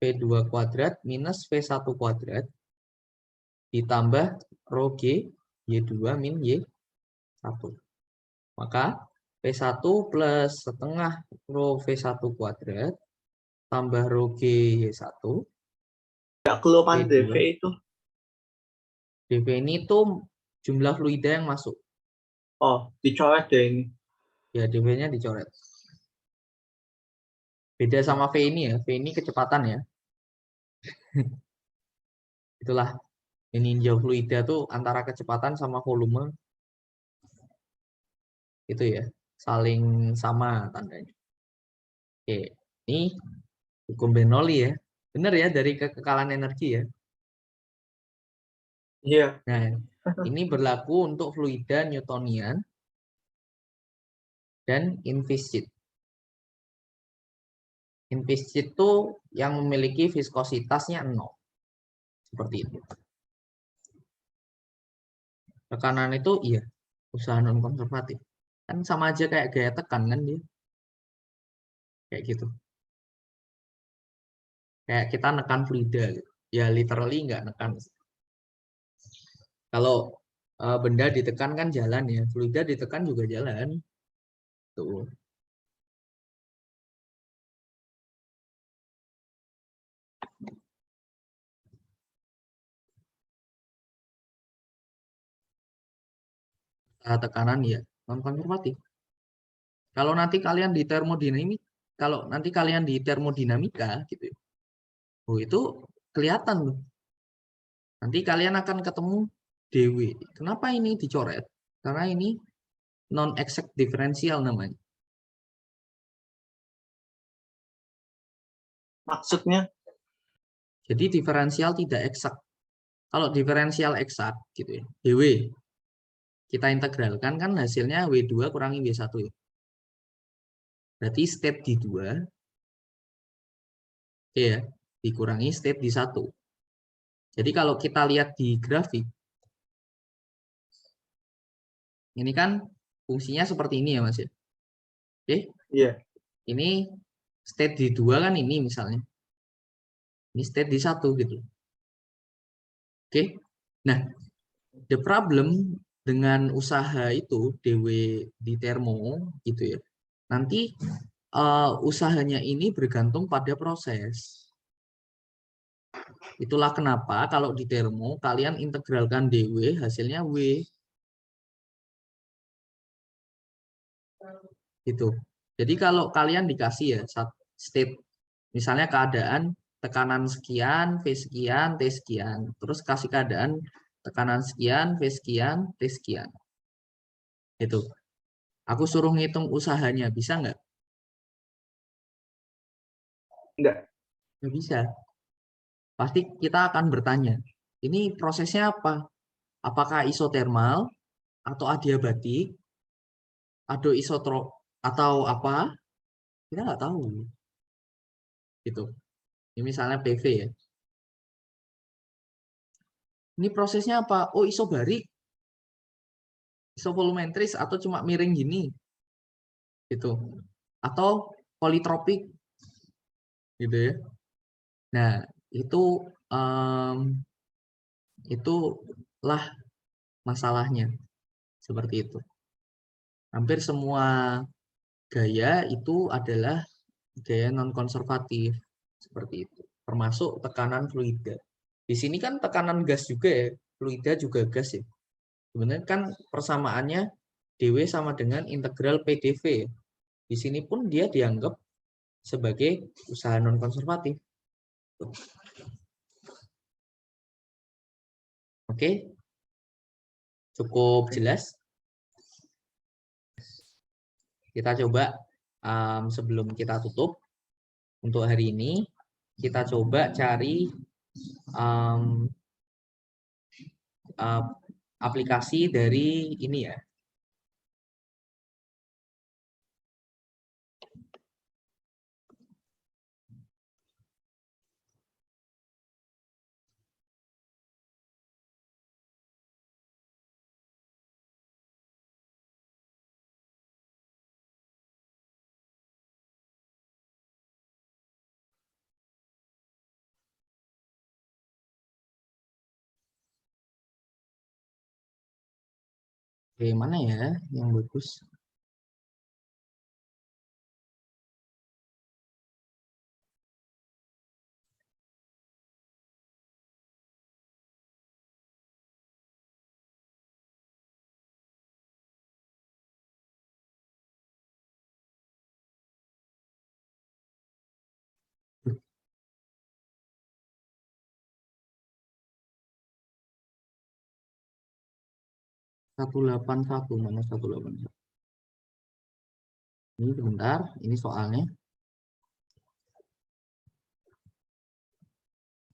P2 kuadrat minus V1 kuadrat ditambah rho G Y2 min Y1. Maka P1 plus setengah rho V1 kuadrat tambah rho G Y1. Nggak keluar P2. dV itu. dV ini tuh jumlah fluida yang masuk. Oh, dicoret deh ini. Ya, dV-nya dicoret. Beda sama V ini ya. V ini kecepatan ya. Itulah. Ini jauh fluida tuh antara kecepatan sama volume. Itu ya. Saling sama tandanya. Oke. Ini hukum Bernoulli ya. Benar ya, dari kekekalan energi ya. Iya. Nah, ini berlaku untuk fluida Newtonian dan inviscid. Inviscid itu yang memiliki viskositasnya 0. Seperti itu. Tekanan itu iya, usaha non konservatif. Kan sama aja kayak gaya tekan kan dia. Kayak gitu. Kayak kita nekan fluida gitu. Ya literally nggak nekan. Kalau benda ditekan kan jalan ya, fluida ditekan juga jalan. Tuh. Tekanan ya non konservatif. Kalau nanti kalian di termodinamika gitu ya, oh itu kelihatan loh. Nanti kalian akan ketemu dW. Kenapa ini dicoret? Karena ini non exact diferensial namanya. Maksudnya? Jadi diferensial tidak eksak. Kalau diferensial eksak gitu ya, dW kita integralkan kan hasilnya W2 kurangi W1 ya. Berarti state di 2 ya, dikurangi state di 1. Jadi kalau kita lihat di grafik, ini kan fungsinya seperti ini ya Mas ya. Oke? Iya. Ini state di 2 kan ini misalnya. Ini state di 1 gitu. Oke? Nah, the problem dengan usaha itu dW di termo gitu ya. Nanti usahanya ini bergantung pada proses. Itulah kenapa kalau di termo kalian integralkan dW hasilnya W. Gitu. Jadi kalau kalian dikasih ya state misalnya keadaan tekanan sekian, V sekian, T sekian, terus kasih keadaan tekanan sekian, V sekian, T sekian. Itu. Aku suruh ngitung usahanya, bisa nggak? Enggak. Nggak bisa. Pasti kita akan bertanya, ini prosesnya apa? Apakah isotermal atau adiabatik atau isotrop atau apa? Kita nggak tahu. Gitu. Ini misalnya PV ya. Ini prosesnya apa? Oh, isobarik, isovolumetris atau cuma miring gini. Gitu. Atau politropik. Gitu ya. Nah, itulah masalahnya. Seperti itu. Hampir semua gaya itu adalah gaya non-konservatif. Seperti itu. Termasuk tekanan fluida. Di sini kan tekanan gas juga ya. Fluida juga gas ya. Sebenarnya kan persamaannya dW sama dengan integral PdV. Di sini pun dia dianggap sebagai usaha non-konservatif. Oke? Cukup jelas? Kita coba sebelum kita tutup untuk hari ini, kita coba cari aplikasi dari ini ya. Oke, mana ya yang bagus? Satu 181 mana 181? Ini sebentar, ini soalnya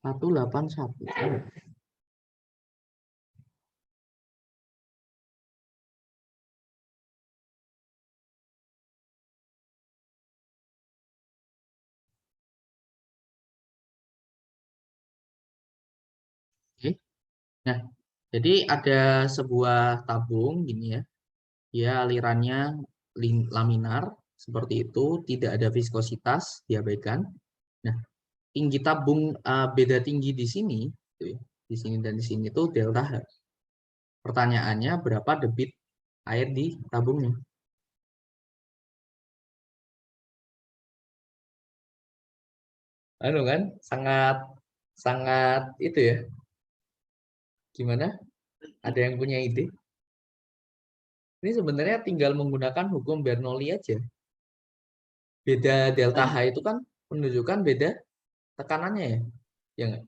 181. Oke. Nah, jadi ada sebuah tabung gini ya. Dia alirannya laminar seperti itu, tidak ada viskositas, diabaikan. Nah, tinggi tabung beda tinggi di sini, gitu ya. Di sini dan di sini itu delta H. Pertanyaannya, berapa debit air di tabungnya? Anu kan, sangat itu ya. Gimana? Ada yang punya ide? Ini sebenarnya tinggal menggunakan hukum Bernoulli aja. Beda delta H itu kan menunjukkan beda tekanannya ya. Ya nggak?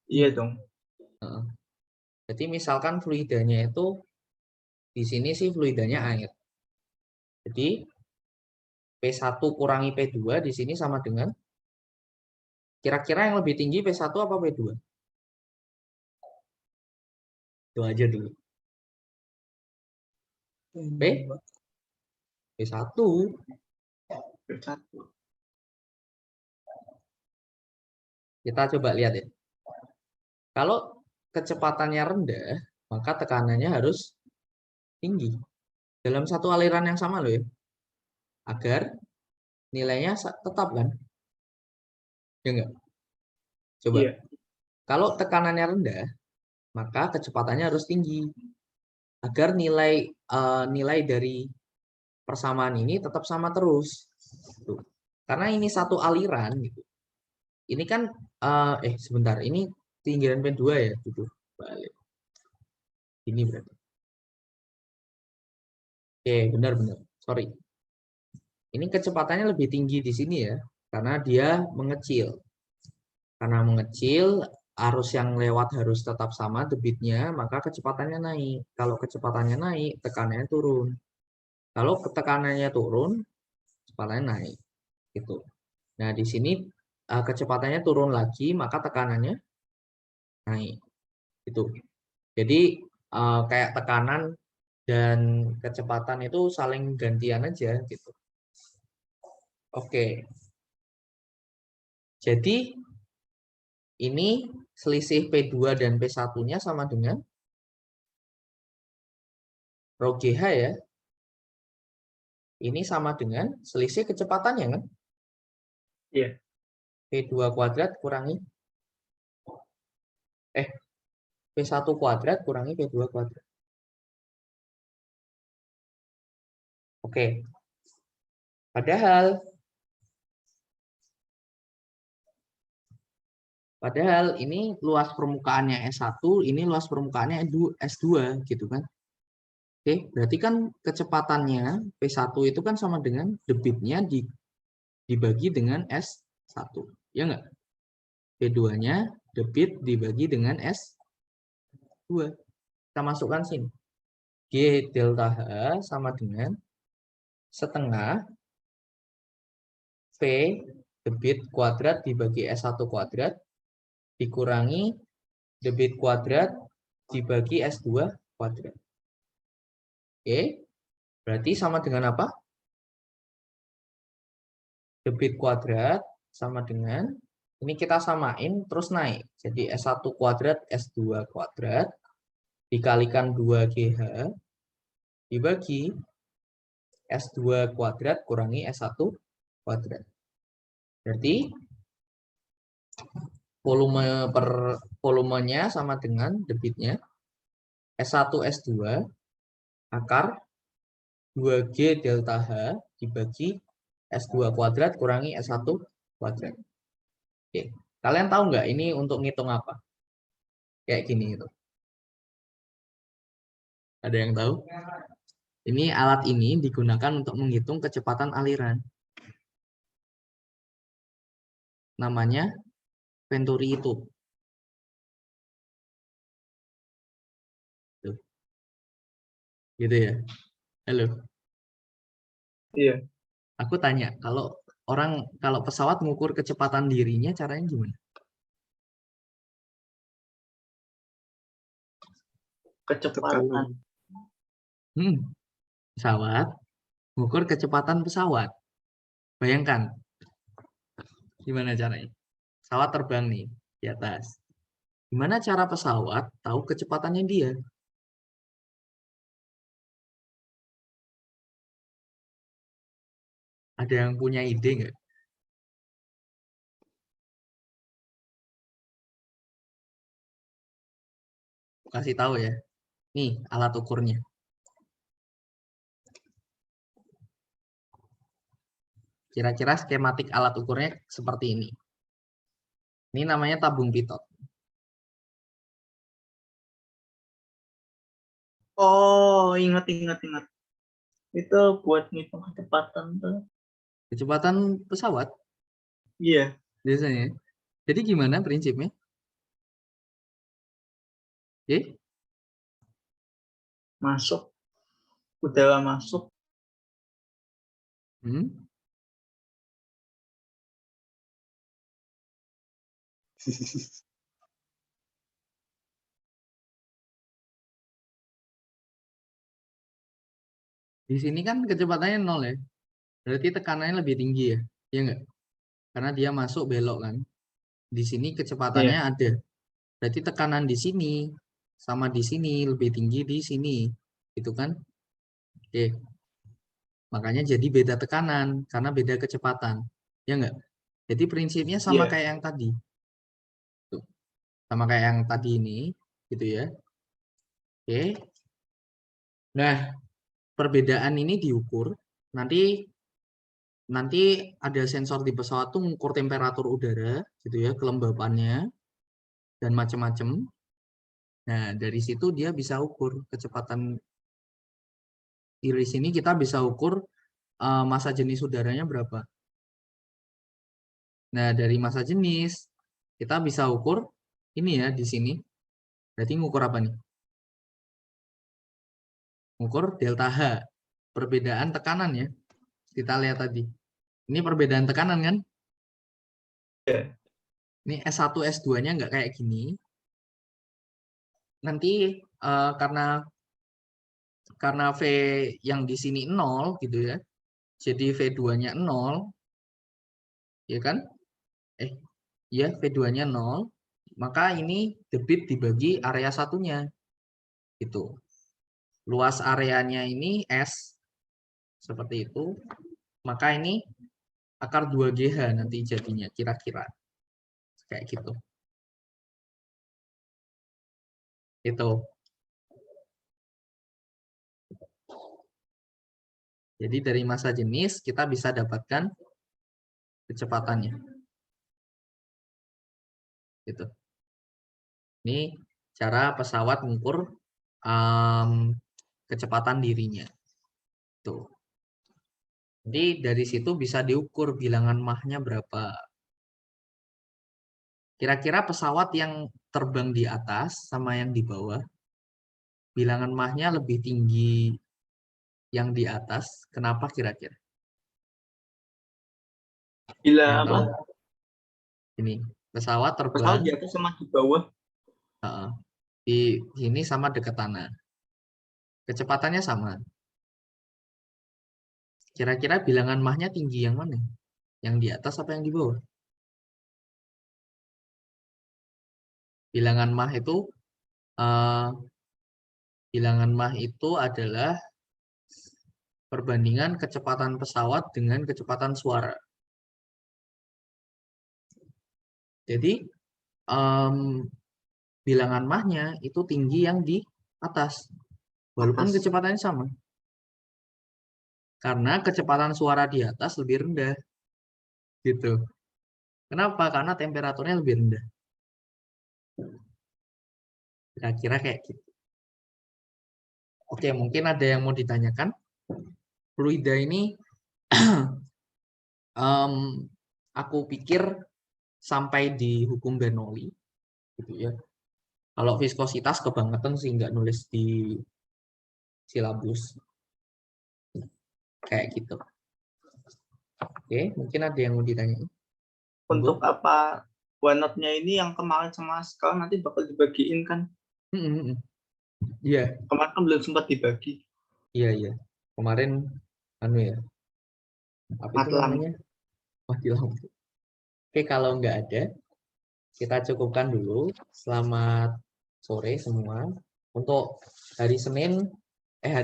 Iya dong. Heeh. Jadi misalkan fluidanya itu di sini sih fluidanya air. Jadi P1 kurangi P2 di sini sama dengan kira-kira yang lebih tinggi P1 apa P2? Itu aja dulu. P1. Kita coba lihat ya. Kalau kecepatannya rendah, maka tekanannya harus tinggi. Dalam satu aliran yang sama loh ya. Agar nilainya tetap kan? Ya enggak? Coba. Iya. Kalau tekanannya rendah, maka kecepatannya harus tinggi. Agar nilai dari persamaan ini tetap sama terus. Tuh. Karena ini satu aliran gitu. Ini kan sebentar, ini tinggian P2 ya, gitu. Balik. Ini berarti. Oke, benar-benar. Sorry. Ini kecepatannya lebih tinggi di sini ya, karena dia mengecil. Karena mengecil, arus yang lewat harus tetap sama debitnya, maka kecepatannya naik. Kalau kecepatannya naik, tekanannya turun. Kalau tekanannya turun, kecepatannya naik. Gitu. Nah, di sini kecepatannya turun lagi, maka tekanannya naik. Itu. Jadi kayak tekanan dan kecepatan itu saling gantian aja gitu. Oke. Jadi ini selisih P2 dan P1-nya sama dengan rho GH ya. Ini sama dengan selisih kecepatannya kan? Iya. P2 kuadrat kurangi P1 kuadrat kurangi P2 kuadrat. Oke. Padahal ini luas permukaannya S1, ini luas permukaannya S2 gitu kan. Oke, berarti kan kecepatannya P1 itu kan sama dengan debitnya dibagi dengan S1. Ya enggak? P2-nya debit dibagi dengan S2. Kita masukkan sini. G delta H sama dengan setengah V debit kuadrat dibagi S1 kuadrat dikurangi debit kuadrat dibagi S2 kuadrat. Oke, berarti sama dengan apa? Debit kuadrat sama dengan, ini kita samain terus naik. Jadi S1 kuadrat, S2 kuadrat dikalikan 2GH dibagi S2 kuadrat kurangi S1 kuadrat. Berarti volumenya sama dengan debitnya S1 S2 akar 2G delta H dibagi S2 kuadrat kurangi S1 kuadrat. Oke. Kalian tahu nggak ini untuk ngitung apa? Kayak gini itu. Ada yang tahu? Ini alat ini digunakan untuk menghitung kecepatan aliran. Namanya Venturi itu. Tuh. Gitu ya. Halo. Iya. Aku tanya, kalau pesawat mengukur kecepatan dirinya caranya gimana? Kecepatan. Pesawat mengukur kecepatan pesawat. Bayangkan, gimana caranya? Pesawat terbang nih di atas. Gimana cara pesawat tahu kecepatannya dia? Ada yang punya ide nggak? Kasih tahu ya. Nih, alat ukurnya. Kira-kira skematik alat ukurnya seperti ini. Ini namanya tabung pitot. Oh, ingat. Itu buat ngitung kecepatan tuh. Kecepatan pesawat Iya, biasanya. Jadi gimana prinsipnya? Oke, masuk. Udara masuk. hmm. Di sini kan kecepatannya 0 ya. Berarti tekanannya lebih tinggi ya. Iya enggak? Karena dia masuk belok kan. Di sini kecepatannya Iya. ada. Berarti tekanan di sini sama di sini lebih tinggi di sini. Gitu kan? Oke. Makanya jadi beda tekanan karena beda kecepatan. Ya enggak? Jadi prinsipnya sama Iya. kayak yang tadi. Tuh. Sama kayak yang tadi ini, gitu ya. Oke. Nah, perbedaan ini diukur. Nanti ada sensor di pesawat tuh mengukur temperatur udara, gitu ya, kelembapannya dan macam-macam. Nah, dari situ dia bisa ukur kecepatan. Di sini kita bisa ukur massa jenis udaranya berapa. Nah, dari massa jenis kita bisa ukur ini ya di sini. Berarti ngukur apa nih? Ngukur delta H, perbedaan tekanan ya. Kita lihat tadi. Ini perbedaan tekanan kan? Ini S1, S2-nya nggak kayak gini. Nanti karena V yang di sini 0 gitu ya. Jadi V2-nya 0. Ya kan? Ya, V2-nya 0. Maka ini debit dibagi area satunya. Gitu. Luas areanya ini S. Seperti itu. Maka ini akar 2GH nanti jadinya kira-kira. Kayak gitu. Itu. Jadi dari massa jenis kita bisa dapatkan kecepatannya. Gitu. Ini cara pesawat mengukur kecepatan dirinya. Tuh. Jadi dari situ bisa diukur bilangan Mach-nya berapa. Kira-kira pesawat yang terbang di atas sama yang di bawah, bilangan Mach-nya lebih tinggi yang di atas. Kenapa kira-kira? Gila Yang apa? tahu? Ini pesawat Pesawat terbang di atas sama di bawah. di sini sama dekat tanah. Kecepatannya sama. Kira-kira bilangan Mach-nya tinggi yang mana? Yang di atas apa yang di bawah? Bilangan Mach itu adalah perbandingan kecepatan pesawat dengan kecepatan suara. Jadi bilangan Mach-nya itu tinggi yang di atas, walaupun kecepatannya sama. Karena kecepatan suara di atas lebih rendah. Gitu. Kenapa? Karena temperaturnya lebih rendah. Kira-kira kayak gitu. Oke, mungkin ada yang mau ditanyakan. Fluida ini aku pikir sampai di hukum Bernoulli, gitu ya. Kalau viskositas kebangetan sih nggak nulis di silabus. Kayak gitu. Oke, mungkin ada yang mau ditanyain. Untuk apa OneNote-nya ini yang kemarin sama sekarang nanti bakal dibagiin kan? Iya. Kemarin kan belum sempat dibagi. Iya. Kemarin ya. Apa itu namanya? Mati lampu. Oke, kalau nggak ada, kita cukupkan dulu. Selamat sore semua. Untuk hari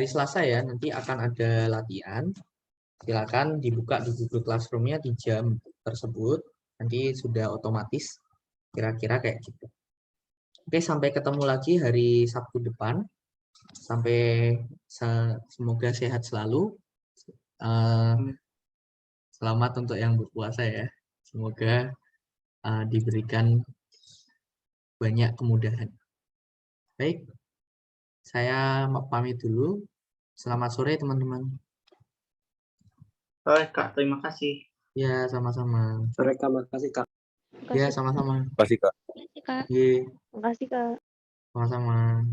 Selasa ya, nanti akan ada latihan. Silakan dibuka di Google Classroom-nya di jam tersebut. Nanti sudah otomatis. Kira-kira kayak gitu. Oke, sampai ketemu lagi hari Sabtu depan. Sampai semoga sehat selalu. Selamat untuk yang berpuasa ya. Semoga diberikan banyak kemudahan. Baik, saya pamit dulu. Selamat sore teman-teman. Baik, Kak, terima kasih. Ya, sama-sama. Sore, Kak. Makasih, Kak. Ya, sama-sama. Makasih, Kak. Makasih, Kak. Ye, Makasih, Kak. sama-sama.